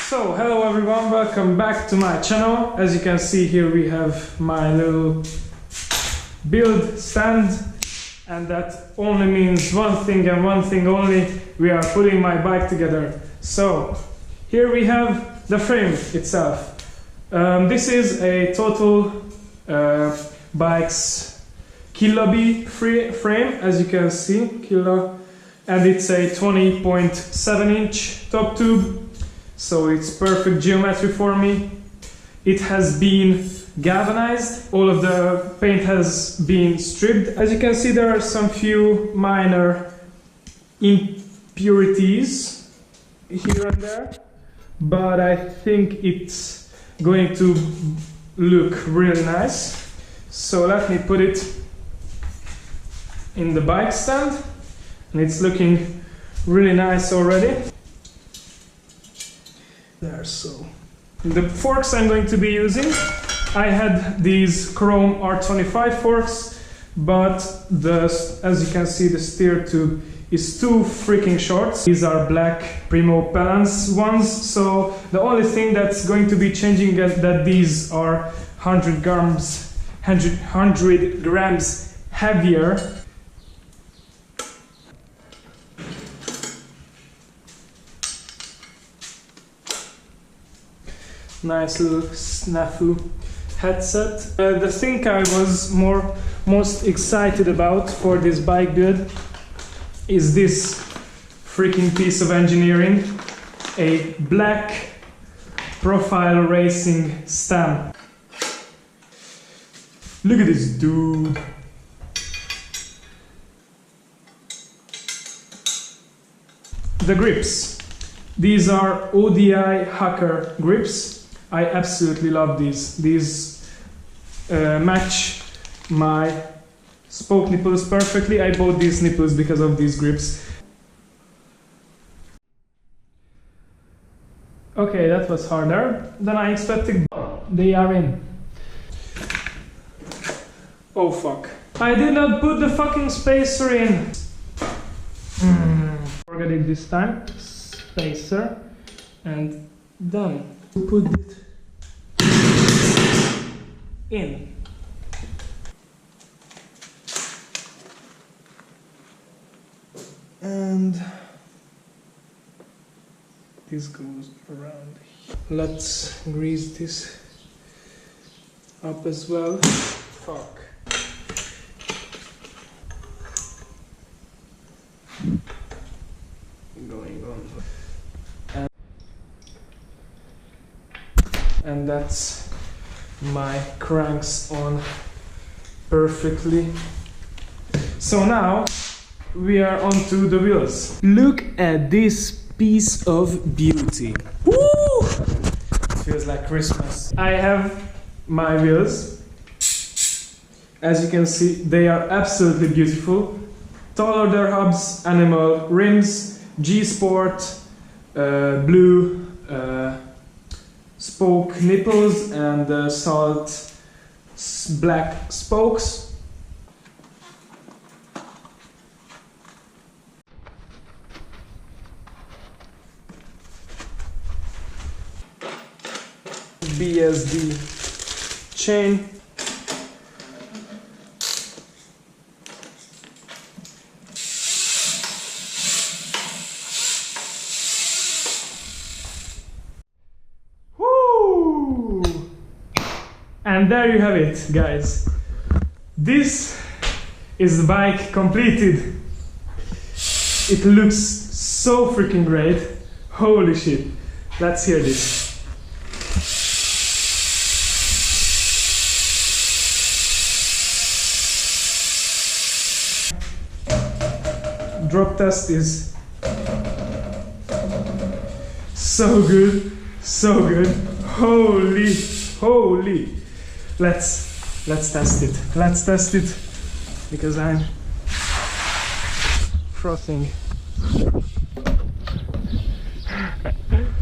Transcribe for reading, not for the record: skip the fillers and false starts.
So, hello everyone, welcome back to my channel. As you can see here we have my little build stand, and that only means one thing and one thing only: we are putting my bike together. So, here we have the frame itself. This is a total bikes Killaby frame, as you can see, Killa, and it's a 20.7 inch top tube. So it's perfect geometry for me. It has been galvanized. All of the paint has been stripped. As you can see, there are some few minor impurities here and there, but I think it's going to look really nice. So let me put it in the bike stand, and it's looking really nice already. There, so the forks I'm going to be using, I had these chrome R25 forks, but as you can see, the steer tube is too freaking short. These are black Primo Pelance ones, so the only thing that's going to be changing is that these are 100 grams heavier. Nice little snafu headset. The thing I was most excited about for this bike build is this freaking piece of engineering: a black profile racing stem. Look at this dude. The grips. These are ODI Hacker grips. I absolutely love these. These match my spoke nipples perfectly. I bought these nipples because of these grips. Okay, that was harder than I expected. They are in. Oh fuck. I did not put the fucking spacer in. Forget it this time. Spacer. And done. Put it in. And this goes around. Let's grease this up as well. Fuck. Going on. And that's my cranks on perfectly. So now we are onto the wheels. Look at this piece of beauty. Woo! Feels like Christmas. I have my wheels. As you can see, they are absolutely beautiful. Tall order hubs, animal rims, G Sport, blue spoke nipples, and salt black spokes. BSD chain. And there you have it, guys. This is the bike completed. It looks so freaking great. Holy shit. Let's hear this. Drop test is so good, so good. Holy. Let's test it. Let's test it because I'm frothing.